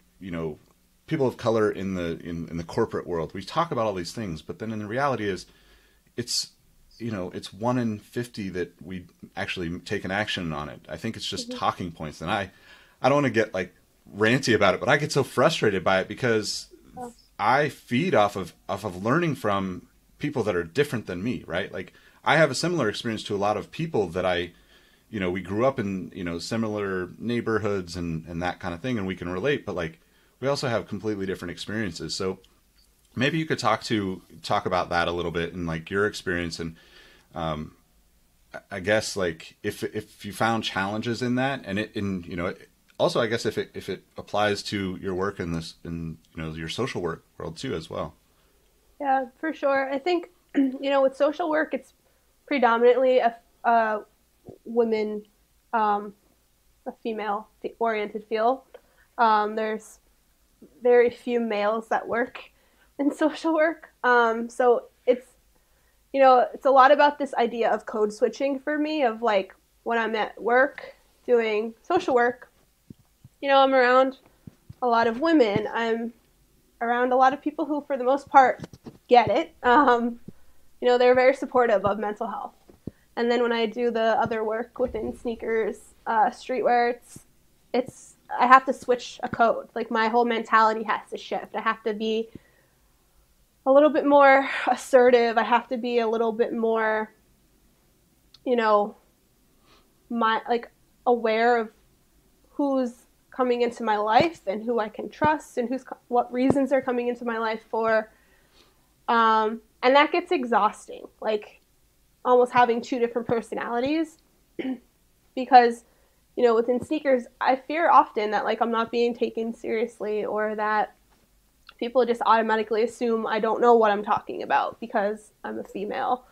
people of color in the corporate world. We talk about all these things, but then in the reality is it's 1 in 50 that we actually take an action on it. I think it's just talking points. And I don't want to get like ranty about it, but I get so frustrated by it because I feed off of learning from people that are different than me, right? Like I have a similar experience to a lot of people that we grew up in, similar neighborhoods and that kind of thing, and we can relate, but like we also have completely different experiences. So maybe you could talk about that a little bit and like your experience, and I guess like if you found challenges in that, and also I guess if it applies to your work in your social work world too as well. Yeah, for sure. I think with social work, it's predominantly a women, a female oriented field. There's very few males that work in social work. So it's a lot about this idea of code switching for me, of like when I'm at work doing social work, I'm around a lot of women. I'm around a lot of people who, for the most part, get it. They're very supportive of mental health. And then when I do the other work within sneakers, streetwear, I have to switch a code. Like my whole mentality has to shift. I have to be a little bit more assertive. I have to be a little bit more, aware of who's coming into my life and who I can trust and what reasons they're coming into my life for. And that gets exhausting, like almost having two different personalities because, within sneakers, I fear often that like I'm not being taken seriously, or that people just automatically assume I don't know what I'm talking about because I'm a female.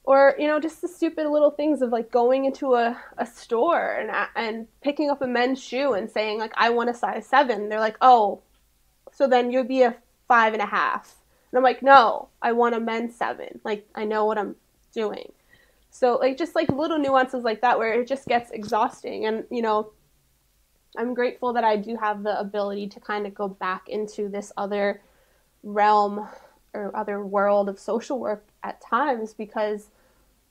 Or, just the stupid little things of like going into a store and picking up a men's shoe and saying like, I want a size 7. They're like, oh, so then you'd be a 5.5. And I'm like, no, I want a men's 7. Like, I know what I'm doing. So like, just like little nuances like that where it just gets exhausting. And, I'm grateful that I do have the ability to kind of go back into this other realm or other world of social work at times, because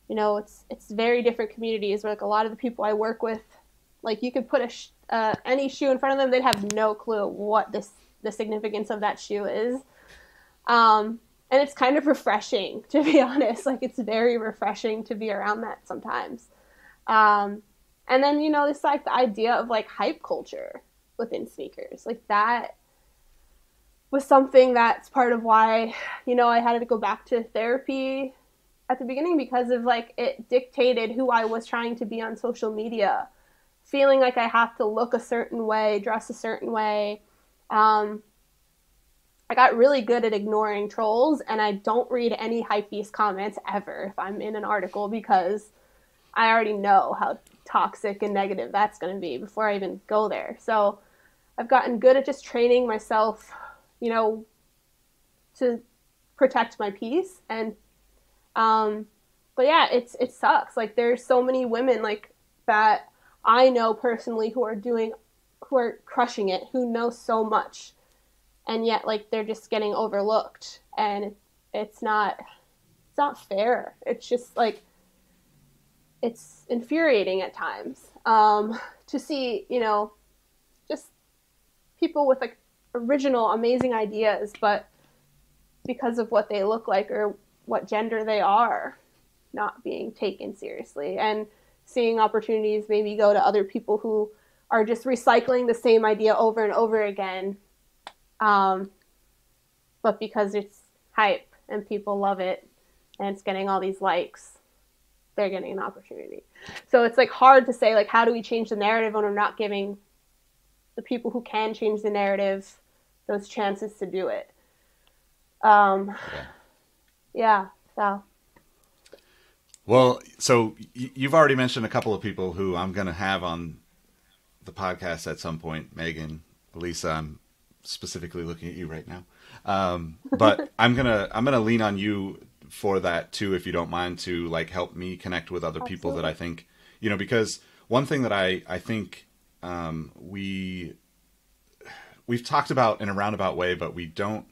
it's very different communities where like a lot of the people I work with, like you could put any shoe in front of them, they'd have no clue what the significance of that shoe is. And it's kind of refreshing, to be honest. Like it's very refreshing to be around that sometimes. And then, it's like the idea of like hype culture within sneakers, like that was something that's part of why, I had to go back to therapy at the beginning, because of like it dictated who I was trying to be on social media, feeling like I have to look a certain way, dress a certain way. I got really good at ignoring trolls, and I don't read any hypebeast comments ever if I'm in an article, because I already know how toxic and negative that's going to be before I even go there. So I've gotten good at just training myself, to protect my peace. And but yeah, it sucks. Like there's so many women like that I know personally who are crushing it, who know so much, and yet like they're just getting overlooked, and it's not fair. It's just like it's infuriating at times to see, just people with like original, amazing ideas, but because of what they look like or what gender they are, not being taken seriously, and seeing opportunities maybe go to other people who are just recycling the same idea over and over again. But because it's hype and people love it and it's getting all these likes, they're getting an opportunity. So it's like hard to say, like, how do we change the narrative when we're not giving the people who can change the narrative those chances to do it? Yeah. So. Well, so you've already mentioned a couple of people who I'm going to have on the podcast at some point. Megan, Lisa, I'm specifically looking at you right now. But I'm gonna lean on you for that too, if you don't mind, to like help me connect with other people that I think, because one thing that I think we've talked about in a roundabout way, but we don't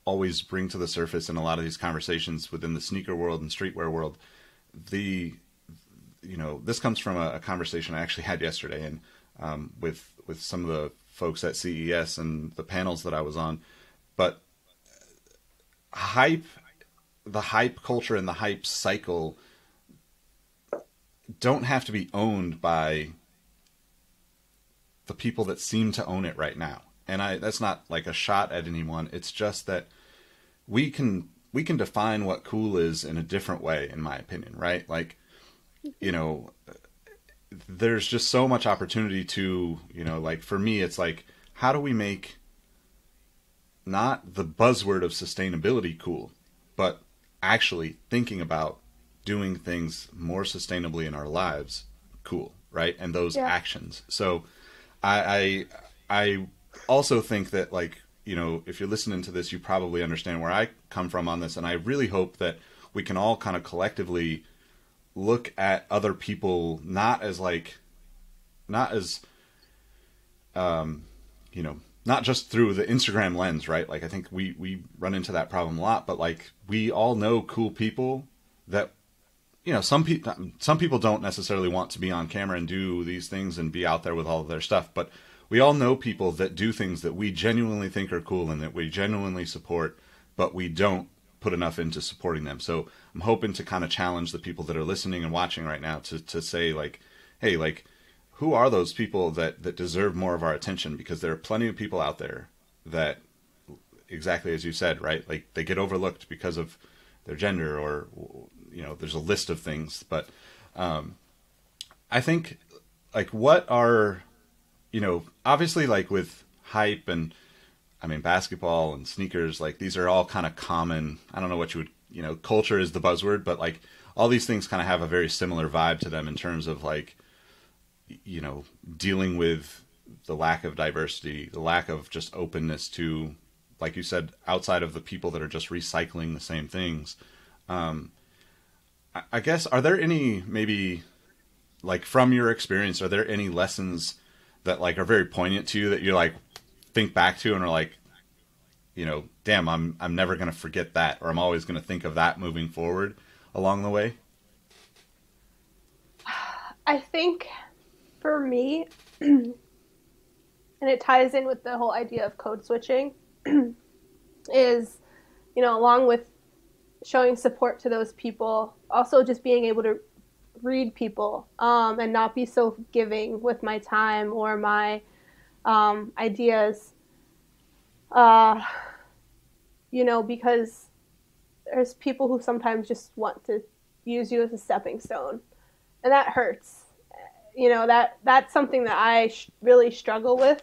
always bring to the surface in a lot of these conversations within the sneaker world and streetwear world. This comes from a conversation I actually had yesterday, and with some of the folks at CES and the panels that I was on. But the hype culture and the hype cycle don't have to be owned by the people that seem to own it right now. And that's not like a shot at anyone. It's just that we can define what cool is in a different way, in my opinion, right? Like, there's just so much opportunity to, like for me, it's like, how do we make not the buzzword of sustainability cool, but actually thinking about doing things more sustainably in our lives cool, right? And those actions. So I also think that, like, if you're listening to this, you probably understand where I come from on this. And I really hope that we can all kind of collectively look at other people, not as not just through the Instagram lens, right? Like, I think we run into that problem a lot, but like, we all know cool people that, some people don't necessarily want to be on camera and do these things and be out there with all of their stuff, but we all know people that do things that we genuinely think are cool and that we genuinely support, but we don't put enough into supporting them. So I'm hoping to kind of challenge the people that are listening and watching right now to say, like, hey, like, who are those people that deserve more of our attention? Because there are plenty of people out there that, exactly as you said, right? Like, they get overlooked because of their gender, or, there's a list of things. But I think, like, what are, obviously, like, with hype and, basketball and sneakers, like, these are all kind of common. I don't know what you would, culture is the buzzword, but like, all these things kind of have a very similar vibe to them in terms of, like, dealing with the lack of diversity, the lack of just openness to, like you said, outside of the people that are just recycling the same things. I guess, are there any, maybe, like, from your experience, are there any lessons that, like, are very poignant to you that you, like, think back to and are like, damn, I'm never going to forget that, or I'm always going to think of that moving forward along the way? I think for me, and it ties in with the whole idea of code switching, is, along with showing support to those people, also just being able to read people, and not be so giving with my time or my ideas, because there's people who sometimes just want to use you as a stepping stone, and that hurts. That's something that I really struggle with.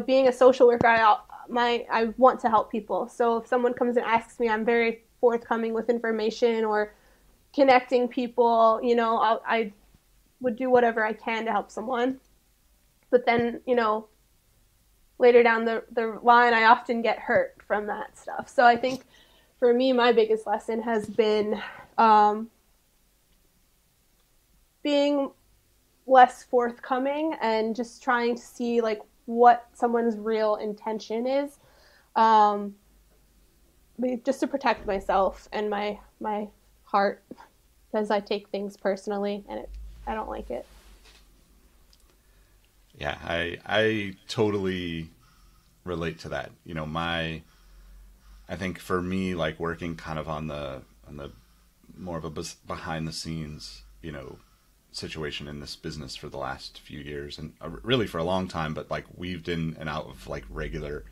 Being a social worker, I want to help people. So if someone comes and asks me, I'm very forthcoming with information or connecting people. I would do whatever I can to help someone. But then, later down the line, I often get hurt from that stuff. So I think for me, my biggest lesson has been being less forthcoming and just trying to see like what someone's real intention is, just to protect myself and my heart, because I take things personally and I don't like it. Yeah, I totally relate to that. I think for me, like working kind of on the more of a behind the scenes, situation in this business for the last few years, and really for a long time, but like weaved in and out of like regular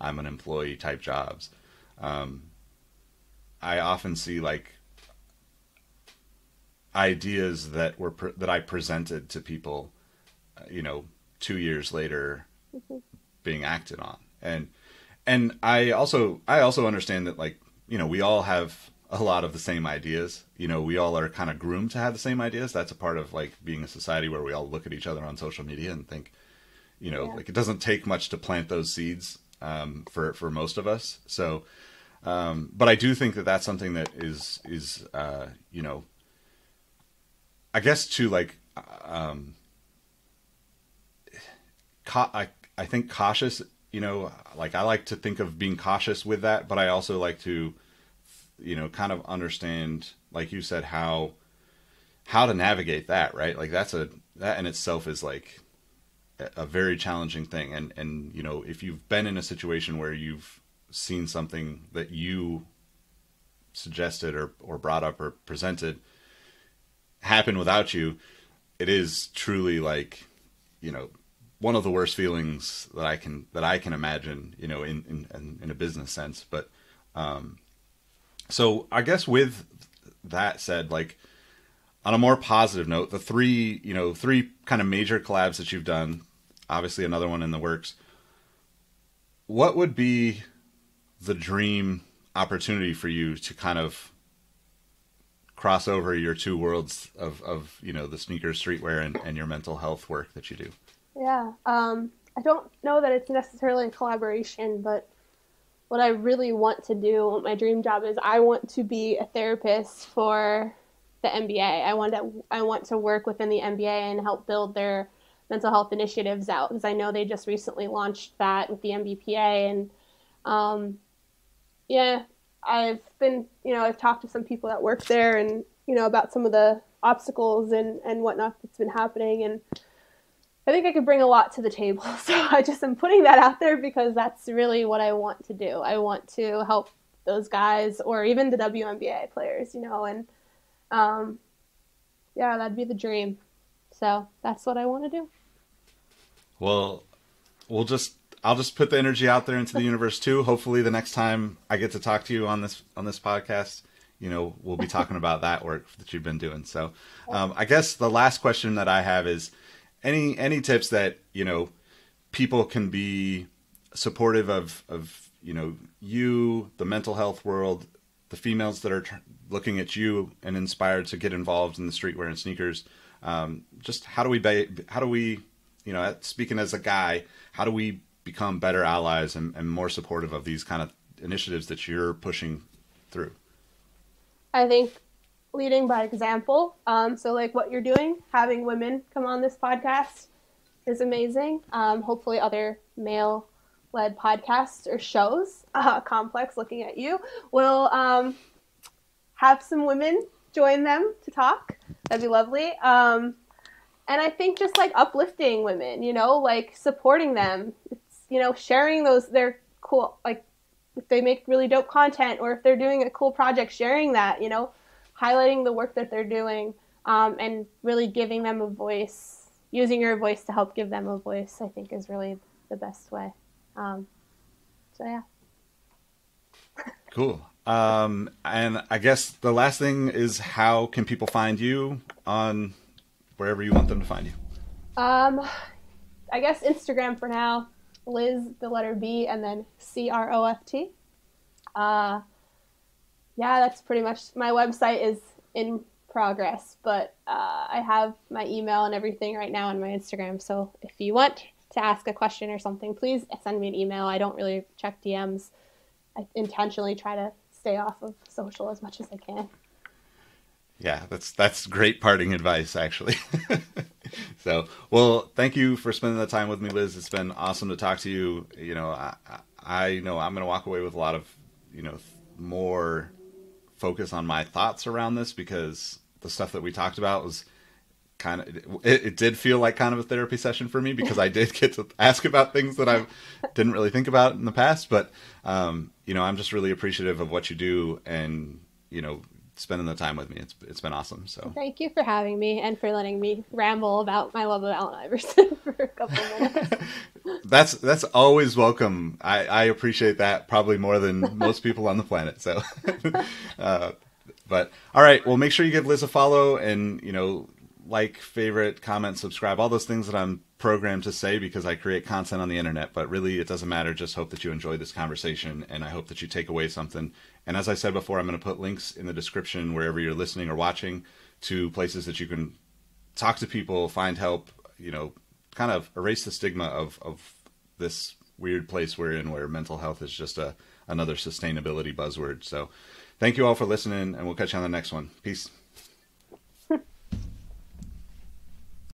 I'm an employee type jobs. I often see like ideas that I presented to people, 2 years later, being acted on, and I also understand that like we all have a lot of the same ideas. We all are kind of groomed to have the same ideas. That's a part of like being a society where we all look at each other on social media and think, like it doesn't take much to plant those seeds for most of us. So, but I do think that that's something that is I guess to like, I think cautious, like I like to think of being cautious with that, but I also like to, kind of understand, like you said, how to navigate that, right? Like that in itself is like a very challenging thing. And, if you've been in a situation where you've seen something that you suggested or brought up or presented happen without you, it is truly like, one of the worst feelings that I can imagine, in a business sense. But, so I guess with that said, like on a more positive note, the three kind of major collabs that you've done, obviously another one in the works, what would be the dream opportunity for you to kind of cross over your two worlds of the sneakers, streetwear, and your mental health work that you do? Yeah. I don't know that it's necessarily a collaboration, but what I really want to do, what my dream job is, I want to be a therapist for the NBA. I want to work within the NBA and help build their mental health initiatives out, because I know they just recently launched that with the MBPA. And I've been, I've talked to some people that work there and, about some of the obstacles and whatnot that's been happening. And I think I could bring a lot to the table. So I just am putting that out there because that's really what I want to do. I want to help those guys, or even the WNBA players, and that'd be the dream. So that's what I want to do. Well, I'll just put the energy out there into the universe too. Hopefully the next time I get to talk to you on this podcast, we'll be talking about that work that you've been doing. So I guess the last question that I have is any tips that, people can be supportive of, you, the mental health world, the females that are looking at you and inspired to get involved in the streetwear and sneakers. Just how do we, speaking as a guy, how do we become better allies and more supportive of these kind of initiatives that you're pushing through? I think leading by example. So like what you're doing, having women come on this podcast is amazing. Hopefully other male-led podcasts or shows, Complex looking at you, will have some women join them to talk. That'd be lovely. And I think just like uplifting women, like supporting them. It's, sharing their cool, like if they make really dope content or if they're doing a cool project, sharing that, highlighting the work that they're doing, and really giving them a voice, using your voice to help give them a voice, I think is really the best way. So yeah. Cool. And I guess the last thing is, how can people find you on wherever you want them to find you? I guess Instagram for now, Liz, the letter B, and then Croft. That's pretty much, my website is in progress, but I have my email and everything right now on my Instagram. So if you want to ask a question or something, please send me an email. I don't really check DMs. I intentionally try to stay off of social as much as I can. Yeah, that's great parting advice, actually. So, well, thank you for spending the time with me, Liz. It's been awesome to talk to you. You know, I know I'm going to walk away with a lot of, you know, more focus on my thoughts around this, because the stuff that we talked about was kind of, it did feel like kind of a therapy session for me, because I did get to ask about things that I didn't really think about in the past. But, you know, I'm just really appreciative of what you do, and, you know, spending the time with me. It's been awesome. So Thank you for having me and for letting me ramble about my love of Allen Iverson for a couple minutes. That's always welcome. I appreciate that probably more than most people on the planet. So, but all right. Well, make sure you give Liz a follow, and, you know, like, favorite, comment, subscribe, all those things that I'm programmed to say because I create content on the internet. But really, it doesn't matter. Just hope that you enjoy this conversation, and I hope that you take away something. And as I said before, I'm going to put links in the description wherever you're listening or watching to places that you can talk to people, find help, you know, kind of erase the stigma of this weird place we're in, where mental health is just another sustainability buzzword. So thank you all for listening, and we'll catch you on the next one. Peace.